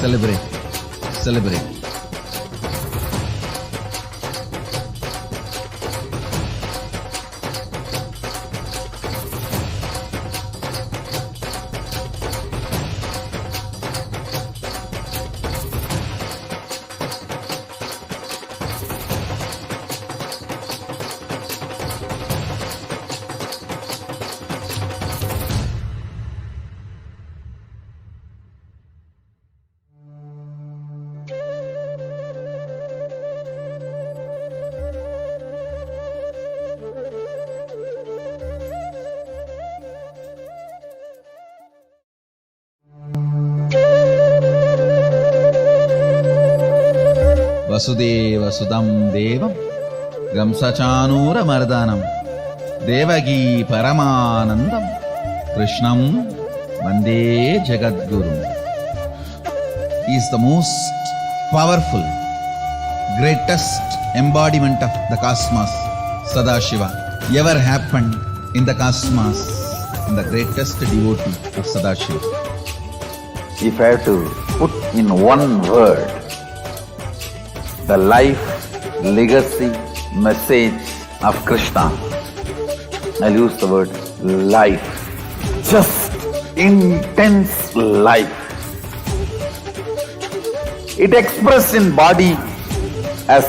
Celebrate. Celebrate. Vasudeva Sudam Devam Gamsachanura Mardanam Devagi Paramanandam Krishnam Vande Jagadguru. He is the most powerful, greatest embodiment of the cosmos, Sadashiva, ever happened in the cosmos, and the greatest devotee of Sadashiva. If I have to put in one word the life, legacy, message of Krishna, I'll use the word life. Just intense life. It expressed in body as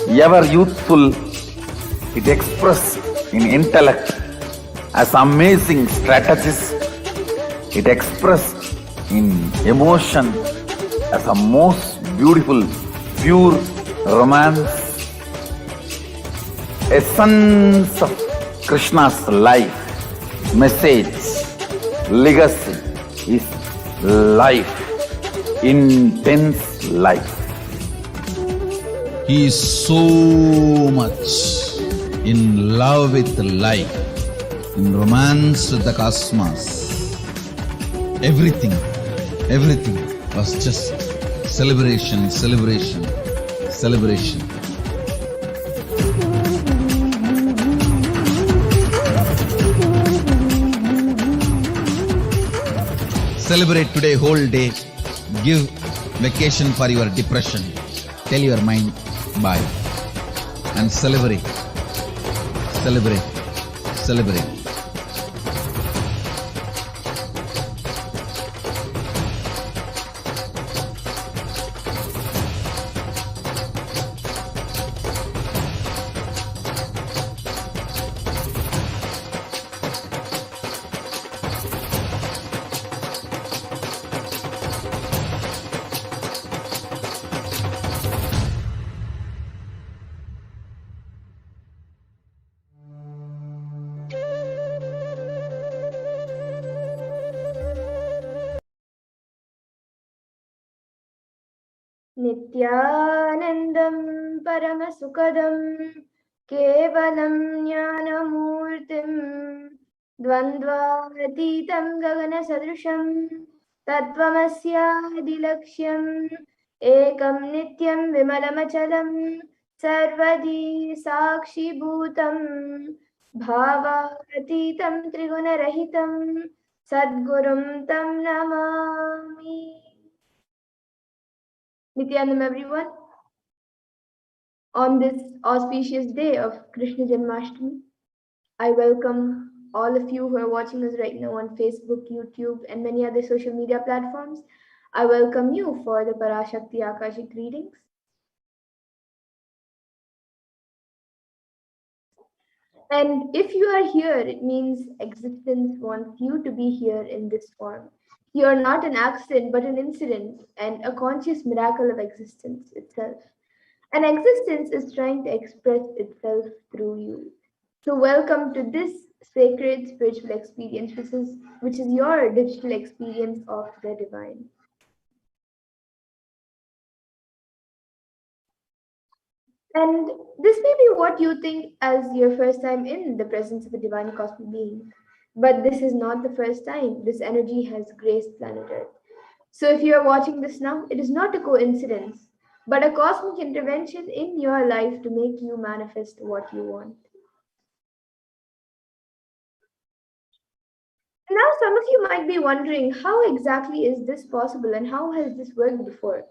ever youthful. It expressed in intellect as amazing strategist. It expressed in emotion as a most beautiful, pure romance. Essence of Krishna's life, message, legacy is life, intense life. He is so much in love with life, in romance with the cosmos. Everything was just celebration, celebration, celebration. Celebrate today whole day. Give vacation for your depression. Tell your mind bye. And celebrate. Celebrate. Celebrate. Nithyanandam Paramasukadam Kevalam Jnanamurtim Dvandvatitam Gagana Sadrusham Tattvamasya Dilaksham Ekam Nityam Vimalamachalam Sarvadi Sakshi Bhutam Bhavatitam Trigunarahitam Sadgurum Tam Namami. Nithyanandam, everyone. On this auspicious day of Krishna Janmashtami, I welcome all of you who are watching us right now on Facebook, YouTube, and many other social media platforms. I welcome you for the Parashakti Akashic readings. And if you are here, it means existence wants you to be here in this form. You are not an accident, but an incident and a conscious miracle of existence itself. And existence is trying to express itself through you. So welcome to this sacred spiritual experience, which is your digital experience of the divine. And this may be what you think as your first time in the presence of a divine cosmic being. But this is not the first time this energy has graced planet Earth. So if you are watching this now, it is not a coincidence, but a cosmic intervention in your life to make you manifest what you want. Now, some of you might be wondering, how exactly is this possible and how has this worked before?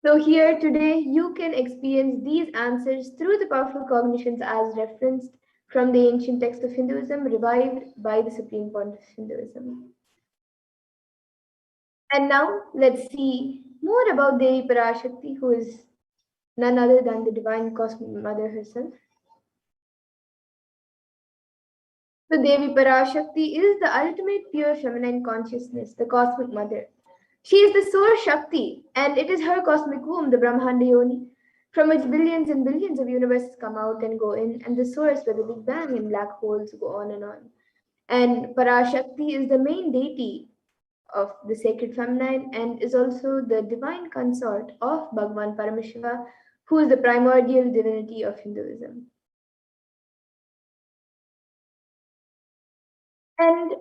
So, here today, you can experience these answers through the powerful cognitions as referenced from the ancient text of Hinduism, revived by the Supreme Pontiff of Hinduism. And now, let's see more about Devi Parashakti, who is none other than the divine cosmic mother herself. So, Devi Parashakti is the ultimate pure feminine consciousness, the cosmic mother. She is the source Shakti, and it is her cosmic womb, the Brahmanda Yoni, from which billions and billions of universes come out and go in, and the source where the Big Bang and black holes go on and on. And Parashakti is the main deity of the sacred feminine and is also the divine consort of Bhagavan Paramashiva, who is the primordial divinity of Hinduism. And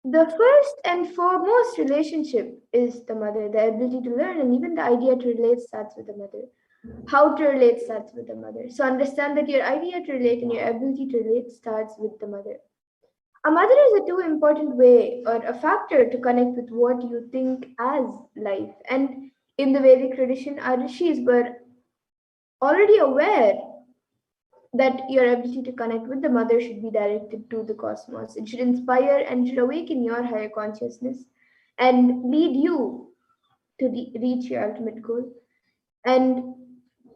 the first and foremost relationship is the mother, the ability to learn, and even the idea to relate starts with the mother. How to relate starts with the mother. So understand that your idea to relate and your ability to relate starts with the mother. A mother is a too important way or a factor to connect with what you think as life. And in the Vedic tradition, our rishis were already aware that your ability to connect with the mother should be directed to the cosmos. It should inspire and should awaken your higher consciousness and lead you to reach your ultimate goal. And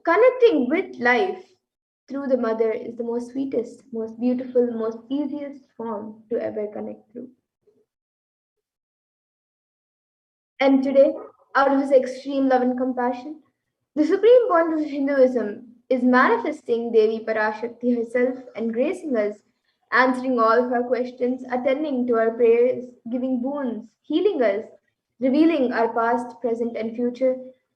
connecting with life through the mother is the most sweetest, most beautiful, most easiest form to ever connect through. And today, out of his extreme love and compassion, the supreme point of Hinduism is manifesting Devi Parashakti herself and gracing us, answering all of our questions, attending to our prayers, giving boons, healing us, revealing our past, present, and future,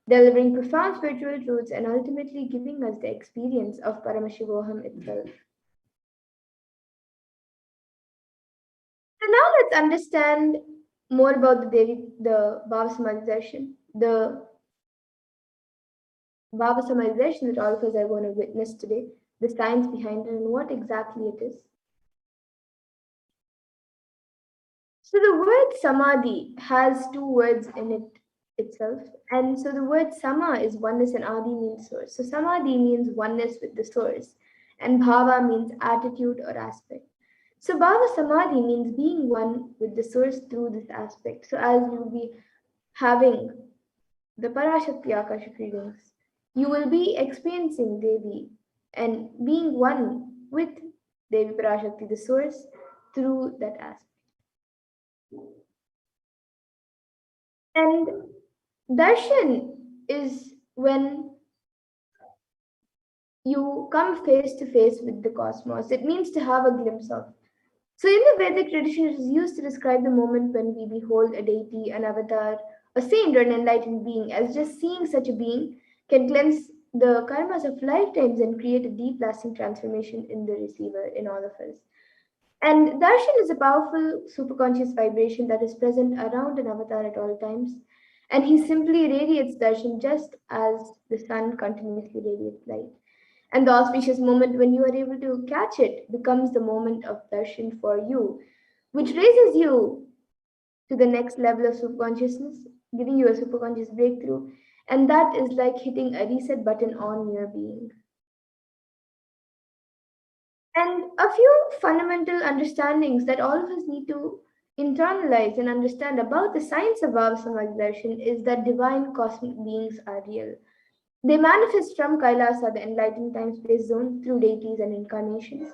delivering profound spiritual truths, and ultimately giving us the experience of Paramashivoham itself. So now let's understand more about the Bhava Samadhi darshan, the Bhava Samadhi darshan that all of us are going to witness today, the science behind it, and what exactly it is. So the word samadhi has two words in it itself. And so the word sama is oneness and adi means source. So samadhi means oneness with the source. And bhava means attitude or aspect. So bhava samadhi means being one with the source through this aspect. So as you will be having the Parashakti Akashic readings, you will be experiencing Devi and being one with Devi Parashakti, the source, through that aspect. And darshan is when you come face to face with the cosmos. It means to have a glimpse of. So, in the Vedic tradition, it is used to describe the moment when we behold a deity, an avatar, a saint, or an enlightened being, as just seeing such a being can cleanse the karmas of lifetimes and create a deep, lasting transformation in the receiver, in all of us. And darshan is a powerful superconscious vibration that is present around an avatar at all times. And he simply radiates darshan just as the sun continuously radiates light. And the auspicious moment when you are able to catch it becomes the moment of darshan for you, which raises you to the next level of superconsciousness, giving you a superconscious breakthrough. And that is like hitting a reset button on your being. And a few fundamental understandings that all of us need to internalize and understand about the science of Bhava Samadhi Darshan is that divine cosmic beings are real. They manifest from Kailasa, the enlightened time space zone, through deities and incarnations.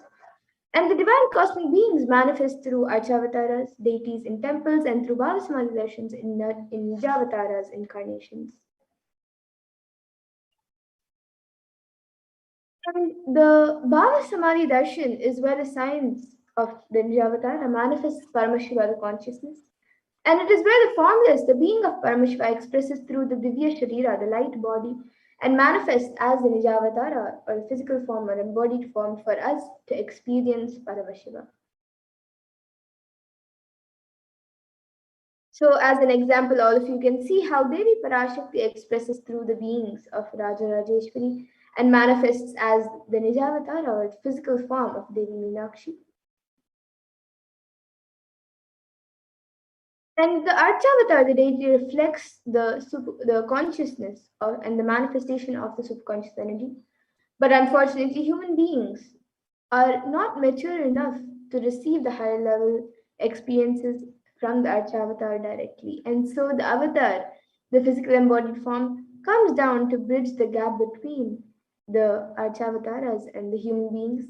And the divine cosmic beings manifest through Archavataras, deities in temples, and through Bhava Samadhi Darshans in Nijavataras, incarnations. And the Bhava Samadhi Darshan is where the science of the Nijavatara manifests Paramashiva, the consciousness. And it is where the formless, the being of Paramashiva, expresses through the Divya Sharira, the light body, and manifests as the Nijavatara, or the physical form or embodied form for us to experience Paramashiva. So, as an example, all of you can see how Devi Parashakti expresses through the beings of Raja Rajeshwari and manifests as the Nijavatara or physical form of Devi Meenakshi. And the Archavatar, the deity, reflects the consciousness and the manifestation of the superconscious energy. But unfortunately, human beings are not mature enough to receive the higher level experiences from the Archavatar directly. And so the avatar, the physical embodied form, comes down to bridge the gap between the Archavataras and the human beings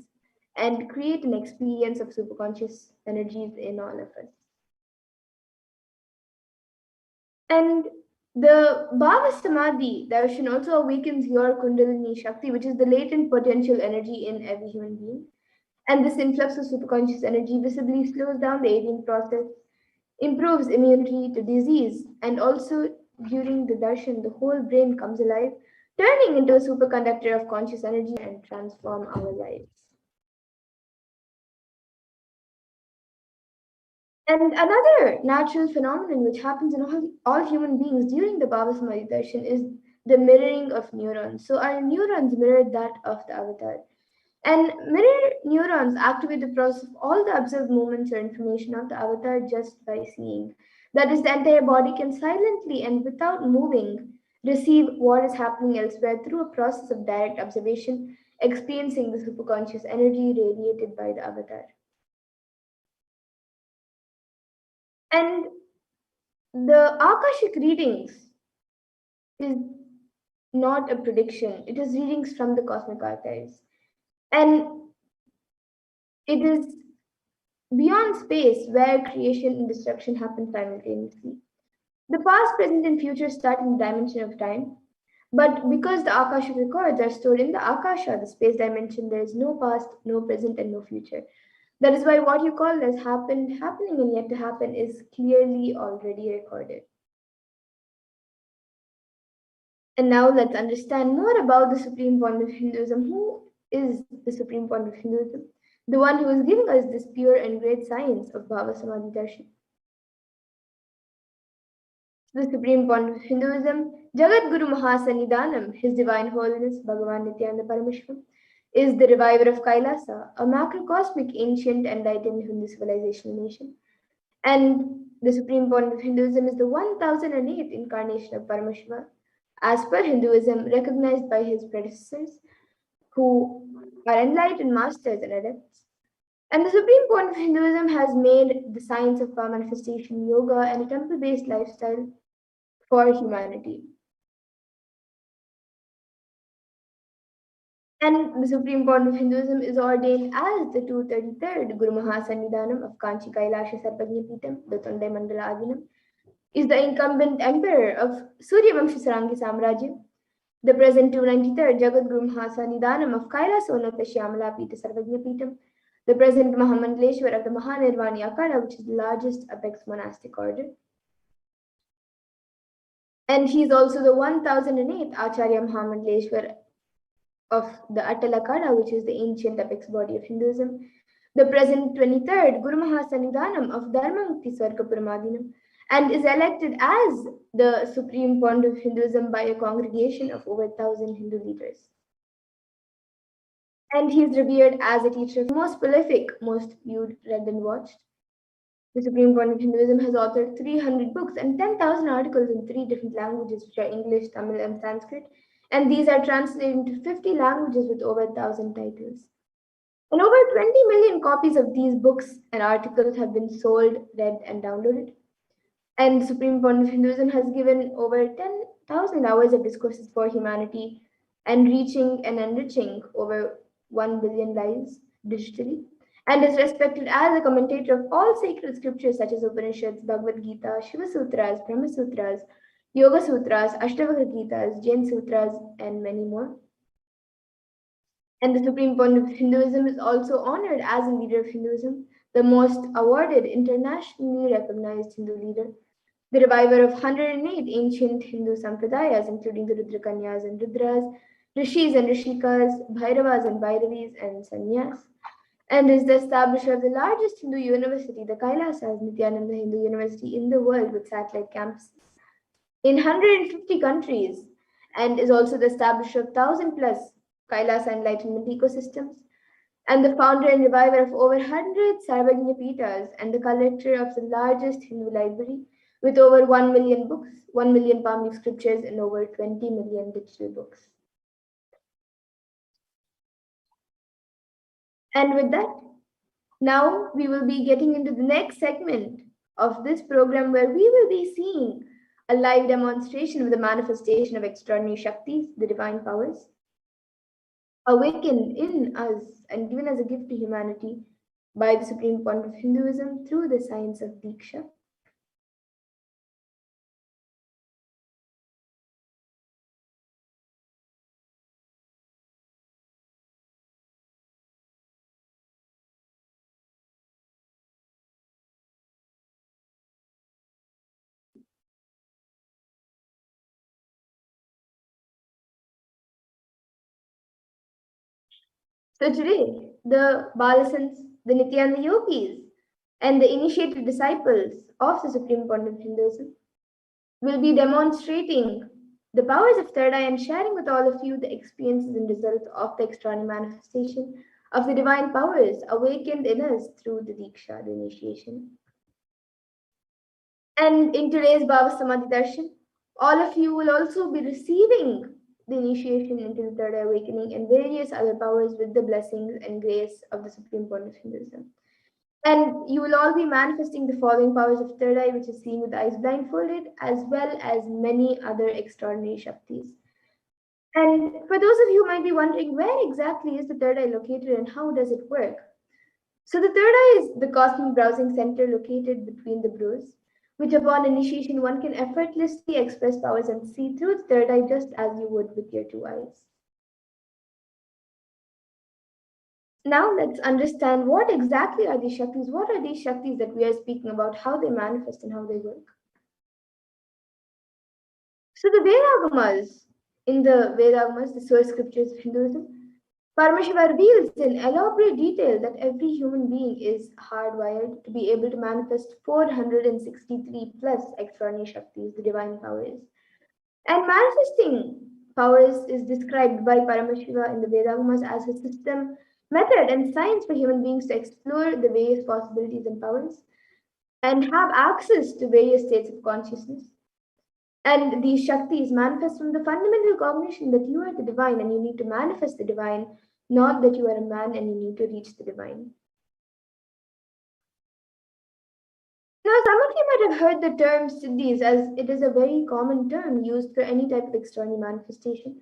and create an experience of superconscious energies in all of us. And the Bhava Samadhi darshan also awakens your Kundalini Shakti, which is the latent potential energy in every human being. And this influx of superconscious energy visibly slows down the aging process, improves immunity to disease, and also during the darshan, the whole brain comes alive, turning into a superconductor of conscious energy and transform our lives. And another natural phenomenon which happens in all human beings during the Bhava Samadhi darshan is the mirroring of neurons. So our neurons mirror that of the avatar. And mirror neurons activate the process of all the observed movements or information of the avatar just by seeing. That is, the entire body can silently and without moving receive what is happening elsewhere through a process of direct observation, experiencing the superconscious energy radiated by the avatar. And the Akashic readings is not a prediction, it is readings from the cosmic archives. And it is beyond space where creation and destruction happen simultaneously. The past, present, and future start in the dimension of time, but because the Akashic records are stored in the Akasha, the space dimension, there is no past, no present, and no future. That is why what you call as happened, happening, and yet to happen is clearly already recorded. And now let's understand more about the supreme point of Hinduism. Who is the supreme point of Hinduism? The one who is giving us this pure and great science of Bhava Samadhi Darshan. The supreme point of Hinduism, Jagat Guru Mahasannidhanam, His Divine Holiness Bhagavan Nithyananda Paramashivam, is the reviver of Kailasa, a macrocosmic, ancient, enlightened Hindu civilization nation. And the supreme point of Hinduism is the 1008th incarnation of Paramashiva, as per Hinduism, recognized by his predecessors, who are enlightened masters and adepts. And the supreme point of Hinduism has made the science of power manifestation, yoga, and a temple based lifestyle for humanity. And the supreme point of Hinduism is ordained as the 233rd Guru Mahasannidhanam of Kanchi Kailasha Sarpagnya Pitam, the Tondai Mandala Adinam, is the incumbent emperor of Suryavamsha Sarangi Samrajya, the present 293rd Jagat Guru Mahasannidhanam of Kailasonata Shyamala Pita Sarvagnya Pitam, the present Mahamandaleshwar of the Mahanirvani Akada, which is the largest apex monastic order. And he is also the 1008th Acharya Mahamandaleshwar of the Atal Akada, which is the ancient apex body of Hinduism. The present 23rd Guru Mahasannidhanam of Dharmamukti Swargapuramadinam, and is elected as the supreme point of Hinduism by a congregation of over 1,000 Hindu leaders. And he is revered as a teacher, most prolific, most viewed, read, and watched. The Supreme Court of Hinduism has authored 300 books and 10,000 articles in 3 different languages, which are English, Tamil, and Sanskrit. And these are translated into 50 languages with over 1,000 titles. And over 20 million copies of these books and articles have been sold, read, and downloaded. And the Supreme Court of Hinduism has given over 10,000 hours of discourses for humanity and reaching and enriching over 1 billion lives digitally, and is respected as a commentator of all sacred scriptures such as Upanishads, Bhagavad Gita, Shiva Sutras, Brahma Sutras, Yoga Sutras, Ashtavakra Gitas, Jain Sutras, and many more. And the Supreme Point of Hinduism is also honored as a leader of Hinduism, the most awarded internationally recognized Hindu leader, the reviver of 108 ancient Hindu sampradayas, including the Rudrakanyas and Rudras, Rishis and Rishikas, Bhairavas and Bhairavis, and Sannyas, and is the establisher of the largest Hindu university, the Kailasas Nithyananda Hindu University in the world with satellite campuses in 150 countries, and is also the establisher of 1,000 plus Kailasa enlightenment ecosystems, and the founder and reviver of over 100 Sarvagnya Pitas, and the collector of the largest Hindu library with over 1 million books, 1 million palm leaf scriptures, and over 20 million digital books. And with that, now we will be getting into the next segment of this program where we will be seeing a live demonstration of the manifestation of extraordinary Shaktis, the divine powers, awakened in us and given as a gift to humanity by the Supreme Point of Hinduism through the science of Diksha. So today, the Balasans, the Nityananda yogis, and the initiated disciples of the Supreme Point of Hinduism will be demonstrating the powers of third eye and sharing with all of you the experiences and results of the extraordinary manifestation of the divine powers awakened in us through the Diksha, the initiation. And in today's Bhava Samadhi Darshan, all of you will also be receiving the initiation into the third eye awakening and various other powers with the blessings and grace of the Supreme Point of Hinduism. And you will all be manifesting the following powers of third eye, which is seen with the eyes blindfolded, as well as many other extraordinary Shaktis. And for those of you who might be wondering, where exactly is the third eye located and how does it work? So the third eye is the cosmic browsing center located between the brows, which upon initiation one can effortlessly express powers and see through the third eye just as you would with your two eyes. Now let's understand what exactly are these Shaktis, what are these Shaktis that we are speaking about, how they manifest and how they work. So the Vedagamas, in the Vedagamas, the source scriptures of Hinduism, Paramashiva reveals in elaborate detail that every human being is hardwired to be able to manifest 463 plus extraordinary Shaktis, the divine powers. And manifesting powers is described by Paramashiva in the Vedagamas as a system, method, and science for human beings to explore the various possibilities and powers and have access to various states of consciousness. And these Shaktis manifest from the fundamental cognition that you are the divine and you need to manifest the divine, not that you are a man and you need to reach the divine. Now, some of you might have heard the term Siddhis, as it is a very common term used for any type of external manifestation.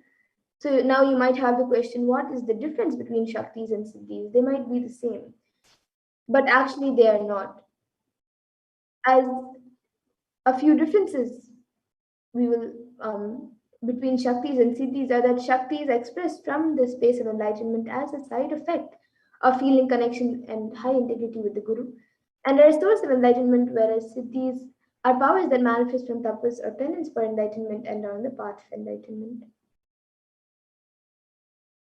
So now you might have the question, what is the difference between Shaktis and Siddhis? They might be the same, but actually they are not. As a few differences we will between Shaktis and Siddhis are that Shakti is expressed from the space of enlightenment as a side effect of feeling connection and high integrity with the Guru, and are a source of enlightenment, whereas Siddhis are powers that manifest from tapas or penance for enlightenment and are on the path of enlightenment.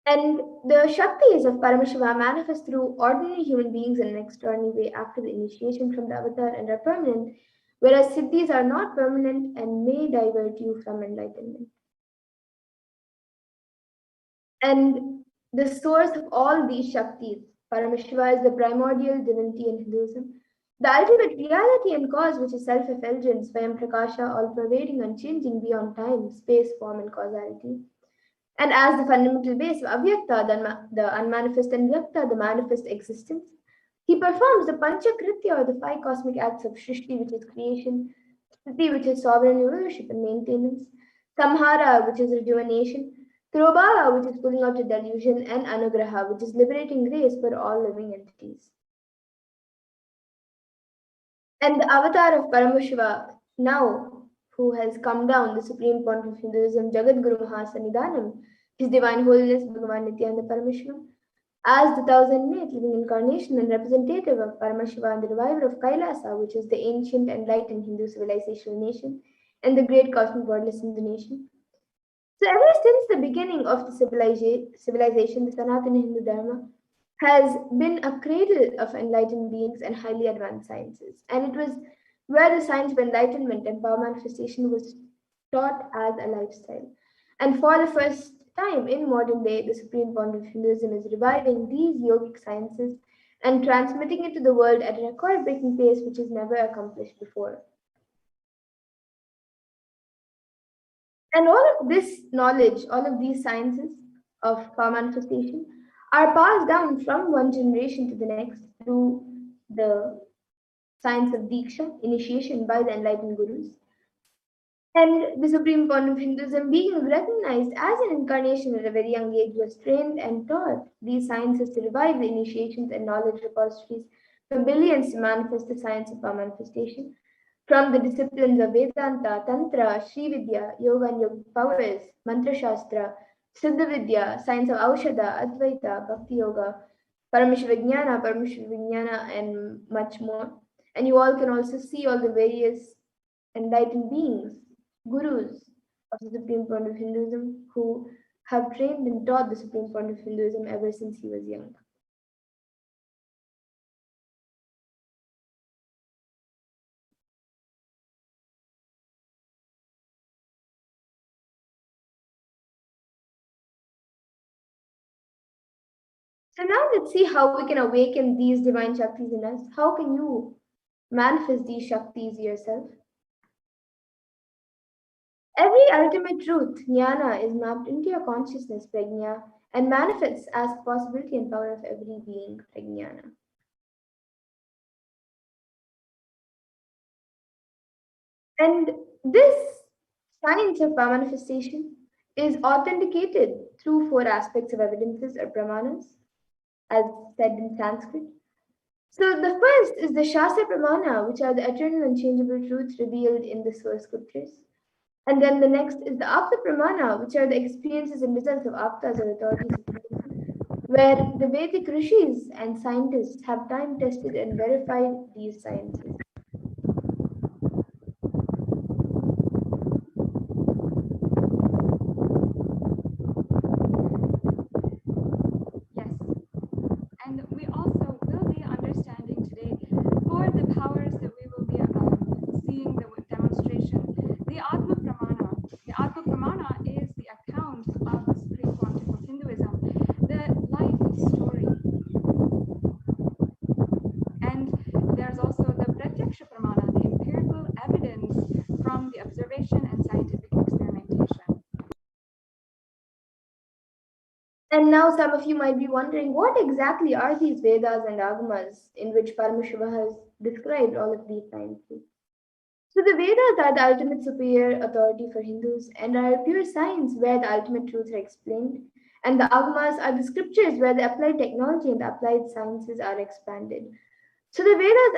And the Shaktis of Paramashiva manifest through ordinary human beings in an extraordinary way after the initiation from the avatar and are permanent, whereas Siddhis are not permanent and may divert you from enlightenment. And the source of all these Shaktis, Paramashiva, is the primordial divinity in Hinduism, the ultimate reality and cause, which is self-effulgence, Swayam Prakasha, all-pervading, unchanging beyond time, space, form, and causality. And as the fundamental base of Avyakta, the unmanifest, and Vyakta, the manifest existence, he performs the Panchakritya, or the five cosmic acts of Shrishti, which is creation, Sthiti, which is sovereign rulership and maintenance, Samhara, which is rejuvenation, Trobala, which is pulling out a delusion, and Anugraha, which is liberating grace for all living entities. And the avatar of Paramashiva, now who has come down, the Supreme Point of Hinduism, Jagat Guru Mahasannidhanam, His Divine Holiness Bhagavan Nithyananda Paramashivam, as the thousand-mate living incarnation and representative of Paramashiva and the reviver of Kailasa, which is the ancient enlightened Hindu civilizational nation and the great cosmic wordless Hindu nation. So ever since the beginning of the civilization, the Sanatana Hindu Dharma has been a cradle of enlightened beings and highly advanced sciences. And it was where the science of enlightenment and power manifestation was taught as a lifestyle. And for the first time in modern day, the Supreme Point of Hinduism is reviving these yogic sciences and transmitting it to the world at a record-breaking pace which is never accomplished before. And all of this knowledge, all of these sciences of power manifestation are passed down from one generation to the next through the science of Diksha, initiation by the enlightened gurus. And the supreme point of Hinduism, being recognized as an incarnation at a very young age, was trained and taught these sciences to revive the initiations and knowledge repositories for billions to manifest the science of power manifestation. From the disciplines of Vedanta, Tantra, Sri Vidya, Yoga and Yogic powers, Mantra Shastra, Siddha Vidya, science of Aushadha, Advaita, Bhakti Yoga, Paramashivoham, and much more. And you all can also see all the various enlightened beings, gurus of the Supreme Point of Hinduism who have trained and taught the Supreme Point of Hinduism ever since he was young. So now let's see how we can awaken these divine Shaktis in us. How can you manifest these Shaktis yourself? Every ultimate truth, jnana, is mapped into your consciousness, prajna, and manifests as the possibility and power of every being, prajnana. And this science of power manifestation is authenticated through four aspects of evidences or pramanas, as said in Sanskrit. So the first is the Shastra Pramana, which are the eternal and changeable truths revealed in the source scriptures. And then the next is the Apta Pramana, which are the experiences and results of Aptas or authorities of Buddhism, where the Vedic rishis and scientists have time tested and verified these sciences. Yes. And we also will be understanding today for the powers that we will be seeing the demonstration, the Atma Pramana. The Atma Pramana is the account of the Supreme Pontiff of Hinduism, the life story. And there's also the Pratyaksha Pramana, the empirical evidence from the observation and scientific experimentation. And now some of you might be wondering, what exactly are these Vedas and Agamas in which Paramashiva has described all of these sciences? So the Vedas are the ultimate superior authority for Hindus and are pure science where the ultimate truths are explained. And the Agamas are the scriptures where the applied technology and the applied sciences are expanded. So the Vedas